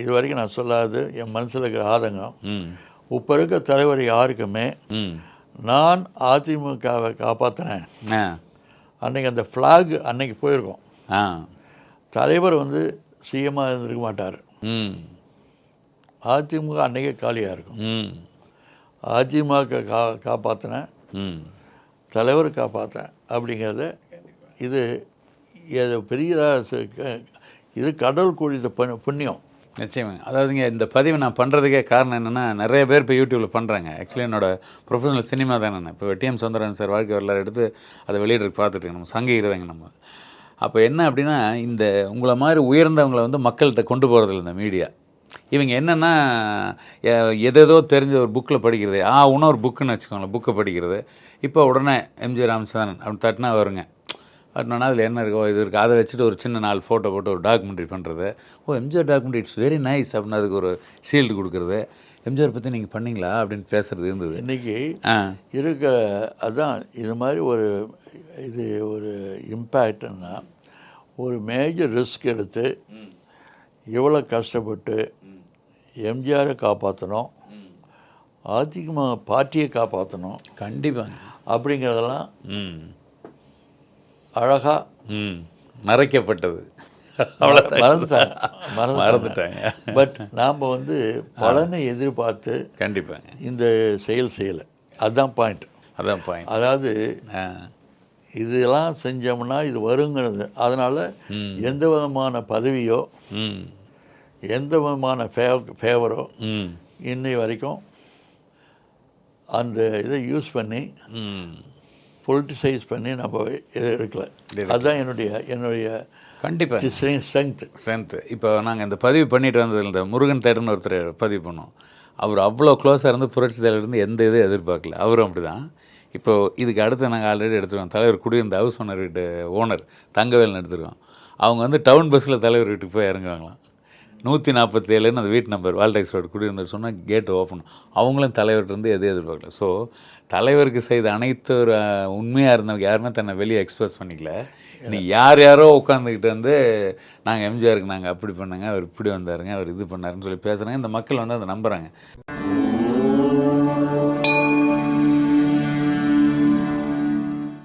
இது வரைக்கும் நான் சொல்லாது என் மனசில் இருக்கிற ஆதங்கம். இப்போ இருக்க தலைவர் யாருக்குமே நான் அதிமுகவை காப்பாற்றினேன் அன்றைக்கி அந்த ஃப்ளாக் அன்னைக்கு போயிருக்கோம். தலைவர் வந்து சிஎம்மாக இருந்திருக்க மாட்டார். அதிமுக அன்றைக்கே காலியாக இருக்கும். அதிமுக காப்பாற்றினேன், தலைவர் காப்பாற்றேன் அப்படிங்கிறத இது பெரியதாக இது கடவுள் கூடிய புண்ணியம். நிச்சயமாக. அதாவதுங்க இந்த பதிவை நான் பண்ணுறதுக்கே காரணம் என்னென்னா, நிறைய பேர் இப்போ யூடியூப்பில் பண்ணுறாங்க. ஆக்சுவலி என்னோடய ப்ரொஃபஷனல் சினிமா தானே. நான் இப்போ டிஎம் சௌந்தரராஜன் சார் வாழ்க்கை வரலாறு எடுத்து அதை வெளியிட்டு பார்த்துட்டு நம்ம சங்கிக்கிறதாங்க நம்ம. அப்போ என்ன அப்படின்னா, இந்த உங்களை மாதிரி உயர்ந்தவங்களை வந்து மக்கள்கிட்ட கொண்டு போகிறதில்ல இந்த மீடியா. இவங்க என்னென்னா எதேதோ தெரிஞ்ச ஒரு புக்கில் படிக்கிறது, இன்னொரு புக்குன்னு வச்சுக்கோங்களேன், புக்கை படிக்கிறது. இப்போ உடனே எம்ஜி ராமச்சந்திரன் அப்படின்னு தட்டினா வருங்க. பட்னா அதில் என்ன இருக்கோ இது இருக்குது, அதை வச்சுட்டு ஒரு சின்ன 4 ஃபோட்டோ போட்டு ஒரு டாக்குமெண்ட்ரி பண்ணுறது. MGR documentary it's very nice அப்படின்னு அதுக்கு ஒரு ஷீல்டு கொடுக்குறது. எம்ஜிஆர் பற்றி நீங்கள் பண்ணிங்களா அப்படின்னு பேசுகிறது இருந்தது. இன்றைக்கி இருக்க அதுதான் இது மாதிரி ஒரு இம்பேக்ட்னா ஒரு மேஜர் ரிஸ்க் எடுத்து எவ்வளோ கஷ்டப்பட்டு எம்ஜிஆரை காப்பாற்றணும், அதிகமாக பார்ட்டியை காப்பாற்றணும் கண்டிப்பாக அப்படிங்கிறதெல்லாம் அழகாக மறைக்கப்பட்டது. மறந்துட்டாங்க. பட் நாம் வந்து பலனை எதிர்பார்த்து கண்டிப்பாக இந்த செயல் செய்யலை. அதுதான் பாயிண்ட். அதாவது இதெல்லாம் செஞ்சோம்னா இது வருங்கிறது. அதனால் எந்த விதமான பதவியோ எந்த விதமான ஃபேவரோ இன்னை வரைக்கும் அந்த இதை யூஸ் பண்ணி பொலிட்டிசைஸ் பண்ணி நம்ம இதை எடுக்கல. அதுதான் என்னுடைய கண்டிப்பாக ஸ்ட்ரென்த்து. இப்போ நாங்கள் இந்த பதிவு பண்ணிட்டு வந்ததில் இந்த முருகன் தேட்டர்னு ஒருத்தர் பதிவு பண்ணோம். அவர் அவ்வளோ க்ளோஸாக இருந்து புரட்சி தலைவர்லேருந்து எந்த இதுவும் எதிர்பார்க்கல. அவரும் அப்படி தான். இப்போது இதுக்கு அடுத்து நாங்கள் ஆல்ரெடி எடுத்துருக்கோம். தலைவர் குடியிருந்த ஹவுஸ் ஓனர் வீட்டு ஓனர் தங்கவேல்னு எடுத்துருக்கோம். அவங்க வந்து டவுன் பஸ்ஸில் தலைவர் வீட்டுக்கு போய் இறங்குவாங்களாம். 147 அந்த வீட்டு நம்பர் வால்டெக்ஸ் ரோடு குடியிருந்தார் சொன்னால் கேட்டு ஓப்பன். அவங்களும் தலைவர்கிட்டருந்து எதுவும் எதிர்பார்க்கல. ஸோ தலைவருக்கு செய்த அனைத்து ஒரு உண்மையாக இருந்தவங்க யாருமே தன்னை வெளியே எக்ஸ்பிரஸ் பண்ணிக்கல. நீ யாரோ உட்காந்துக்கிட்டு வந்து நாங்கள் எம்ஜிஆருக்கு நாங்கள் அப்படி பண்ணாங்க, அவர் இப்படி வந்தாருங்க, அவர் இது பண்ணாருன்னு சொல்லி பேசுகிறாங்க. இந்த மக்கள் வந்து அதை நம்புகிறாங்க.